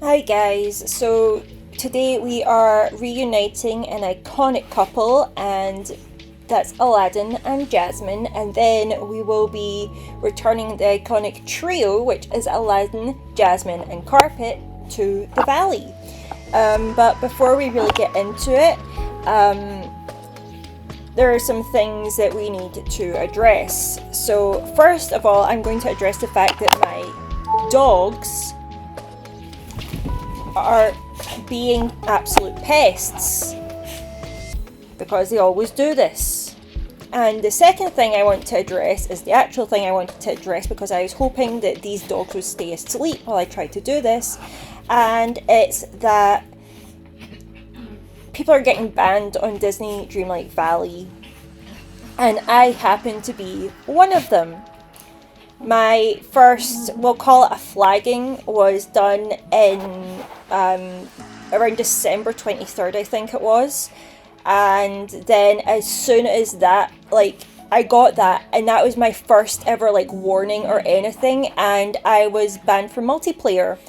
Hi guys, so today we are reuniting an iconic couple, and that's Aladdin and Jasmine, and then we will be returning the iconic trio, which is Aladdin, Jasmine and Carpet, to the Valley. But before we really get into it, there are some things that we need to address. So first of all, I'm going to address the fact that my dogs are being absolute pests, because they always do this. And the second thing I want to address is the actual thing I wanted to address, because I was hoping that these dogs would stay asleep while I tried to do this, and it's that people are getting banned on Disney Dreamlight Valley, and I happen to be one of them. My first, we'll call it a flagging, was done in around December 23rd, I think it was. And then as soon as that, I got that, and that was my first ever warning or anything, and I was banned from multiplayer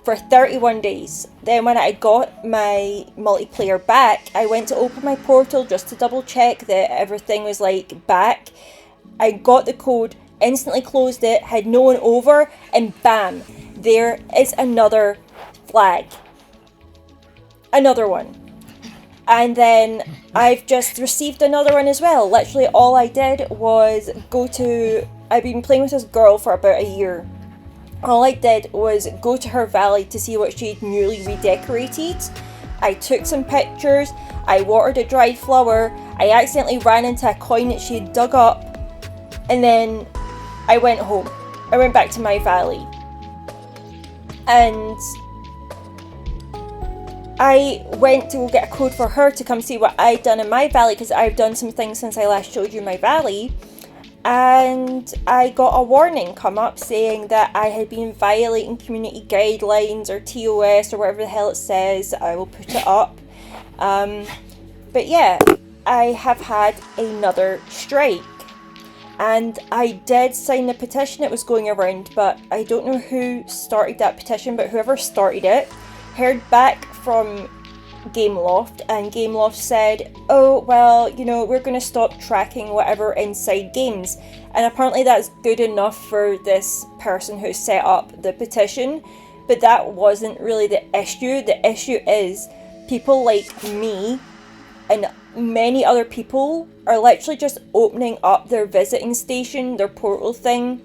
for 31 days. Then when I got my multiplayer back, I went to open my portal just to double check that everything was back. I got the code, instantly closed it, had no one over, and bam, there is another flag. Another one. And then I've just received another one as well. Literally all I did was I've been playing with this girl for about a year. All I did was go to her valley to see what she'd newly redecorated. I took some pictures, I watered a dried flower, I accidentally ran into a coin that she had dug up, and then I went home. I went back to my valley. And I went to go get a code for her to come see what I'd done in my valley, because I've done some things since I last showed you my valley. And I got a warning come up saying that I had been violating community guidelines or TOS or whatever the hell it says. I will put it up. But yeah, I have had another strike. And I did sign the petition that was going around, but I don't know who started that petition, but whoever started it heard back from Gameloft, and Gameloft said, oh, well, we're going to stop tracking whatever inside games. And apparently that's good enough for this person who set up the petition, but that wasn't really the issue. The issue is people like me and many other people are literally just opening up their visiting station, their portal thing,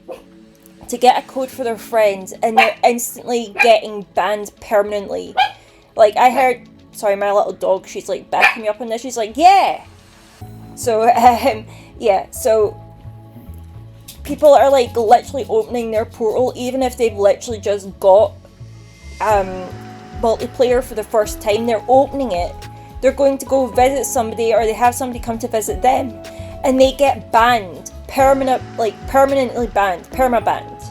to get a code for their friends, and they're instantly getting banned permanently. I heard, sorry, my little dog, she's backing me up on this, she's like, yeah! So, yeah, so people are literally opening their portal, even if they've literally just got multiplayer for the first time, they're opening it. They're going to go visit somebody, or they have somebody come to visit them, and they get banned, permanently banned, perma-banned,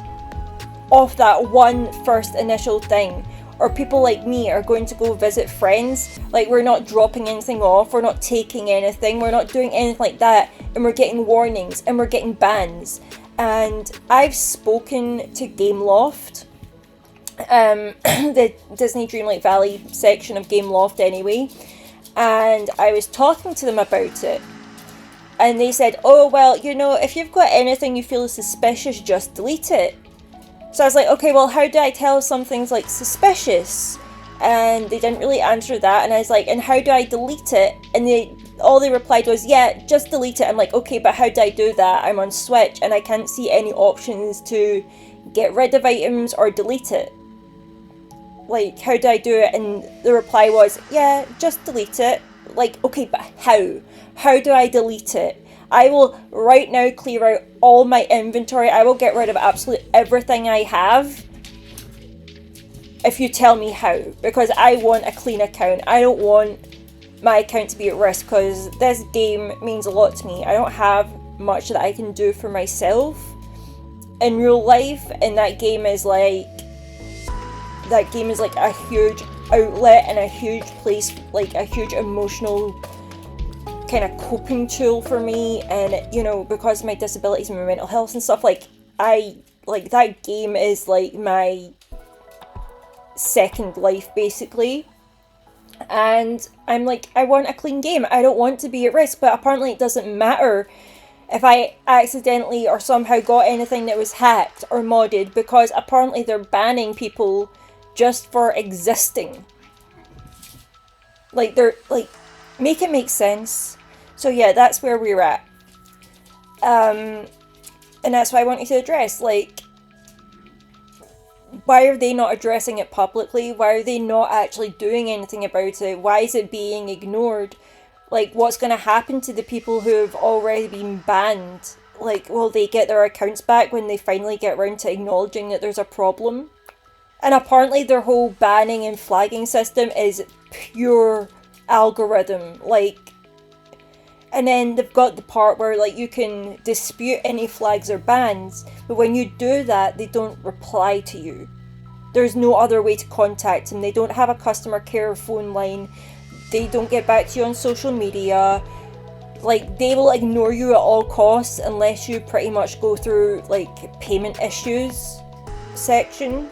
off that one first initial thing. Or people like me are going to go visit friends, we're not dropping anything off, we're not taking anything, we're not doing anything like that, and we're getting warnings, and we're getting bans. And I've spoken to Gameloft, the Disney Dreamlight Valley section of Gameloft anyway, and I was talking to them about it, and they said, oh, well, if you've got anything you feel is suspicious, just delete it. So I was like, okay, well, how do I tell something's suspicious? And they didn't really answer that, and I was like, and how do I delete it? And all they replied was, yeah, just delete it. I'm like, okay, but how do I do that? I'm on Switch, and I can't see any options to get rid of items or delete it. How do I do it? And the reply was, yeah, just delete it. Okay, but how? How do I delete it? I will right now clear out all my inventory. I will get rid of absolutely everything I have if you tell me how, because I want a clean account. I don't want my account to be at risk, because this game means a lot to me. I don't have much that I can do for myself in real life, and that game is a huge outlet and a huge place, a huge emotional kind of coping tool for me. And because of my disabilities and my mental health and stuff, that game is my Second Life, basically. And I'm like, I want a clean game. I don't want to be at risk. But apparently it doesn't matter if I accidentally or somehow got anything that was hacked or modded, because apparently they're banning people just for existing. Like, they're like, make it make sense. So yeah, that's where we're at. And that's why I wanted to address, like, why are they not addressing it publicly? Why are they not actually doing anything about it? Why is it being ignored? Like, what's going to happen to the people who have already been banned? Like, will they get their accounts back when they finally get around to acknowledging that there's a problem? And apparently their whole banning and flagging system is pure algorithm. Like, and then they've got the part where, like, you can dispute any flags or bans, but when you do that, they don't reply to you. There's no other way to contact them. They don't have a customer care phone line. They don't get back to you on social media. Like, they will ignore you at all costs unless you pretty much go through, like, payment issues section.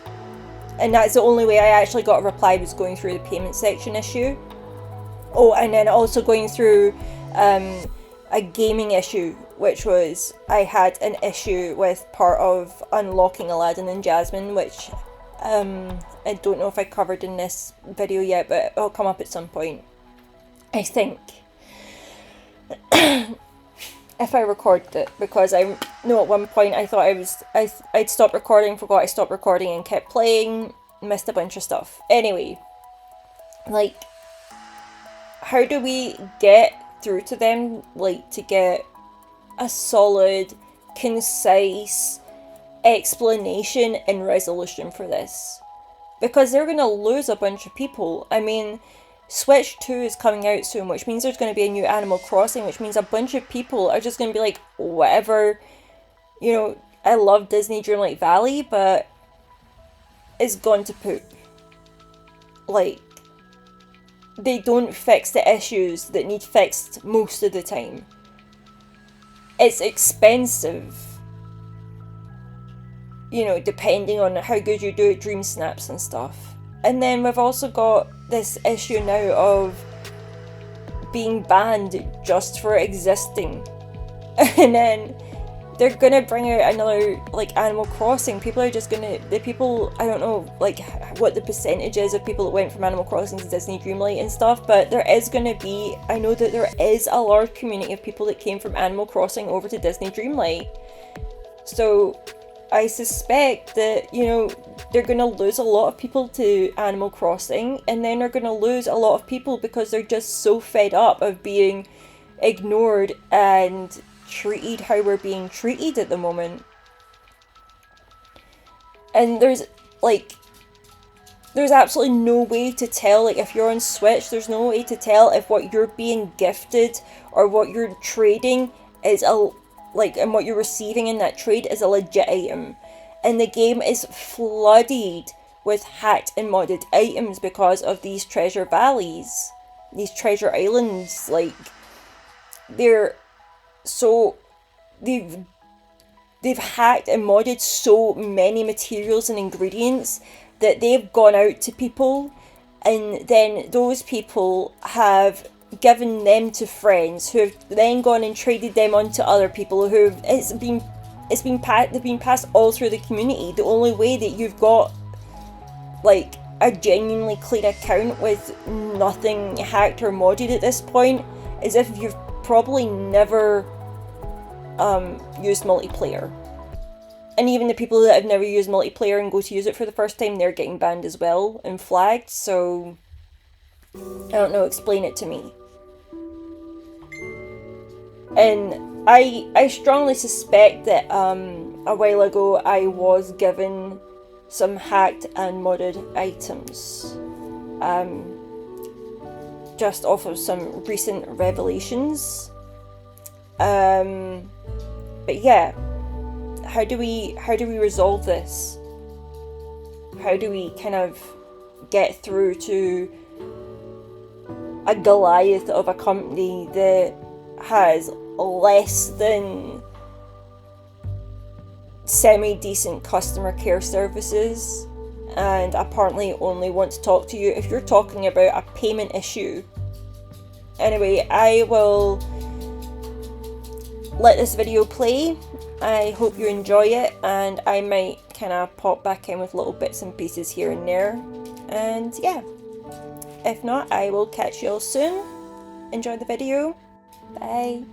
And that's the only way I actually got a reply, was going through the payment section issue. Oh, and then also going through a gaming issue, which was, I had an issue with part of unlocking Aladdin and Jasmine, which I don't know if I covered in this video yet, but it'll come up at some point, I think. If I recorded it, because I know at one point I thought I'd stopped recording, forgot I stopped recording and kept playing, missed a bunch of stuff. Anyway, like, how do we get through to them, like, to get a solid, concise explanation and resolution for this? Because they're going to lose a bunch of people. I mean, Switch 2 is coming out soon, which means there's going to be a new Animal Crossing, which means a bunch of people are just going to be like, whatever, you know, I love Disney Dreamlight Valley, but it's gone to poop. Like, they don't fix the issues that need fixed most of the time. It's expensive, you know, depending on how good you do at Dream Snaps and stuff. And then we've also got this issue now of being banned just for existing. And then they're gonna bring out another, like, Animal Crossing. People are just gonna, the people, I don't know, like, what the percentage is of people that went from Animal Crossing to Disney Dreamlight and stuff, but there is gonna be, I know that there is a large community of people that came from Animal Crossing over to Disney Dreamlight. So I suspect that, you know, they're going to lose a lot of people to Animal Crossing, and then they're going to lose a lot of people because they're just so fed up of being ignored and treated how we're being treated at the moment. And there's absolutely no way to tell, like, if you're on Switch, there's no way to tell if what you're being gifted or what you're trading is and what you're receiving in that trade is a legit item. And the game is flooded with hacked and modded items because of these treasure valleys, these treasure islands. Like, they've hacked and modded so many materials and ingredients that they've gone out to people, and then those people have given them to friends who have then gone and traded them on to other people who they've been passed all through the community. The only way that you've got, like, a genuinely clean account with nothing hacked or modded at this point is if you've probably never used multiplayer. And even the people that have never used multiplayer and go to use it for the first time, they're getting banned as well and flagged. So I don't know, explain it to me. And I strongly suspect that a while ago I was given some hacked and modded items, just off of some recent revelations. But yeah, how do we resolve this? How do we kind of get through to a Goliath of a company that has less than semi-decent customer care services and apparently only want to talk to you if you're talking about a payment issue. Anyway, I will let this video play. I hope you enjoy it, and I might kind of pop back in with little bits and pieces here and there. And yeah, if not, I will catch you all soon. Enjoy the video. Bye.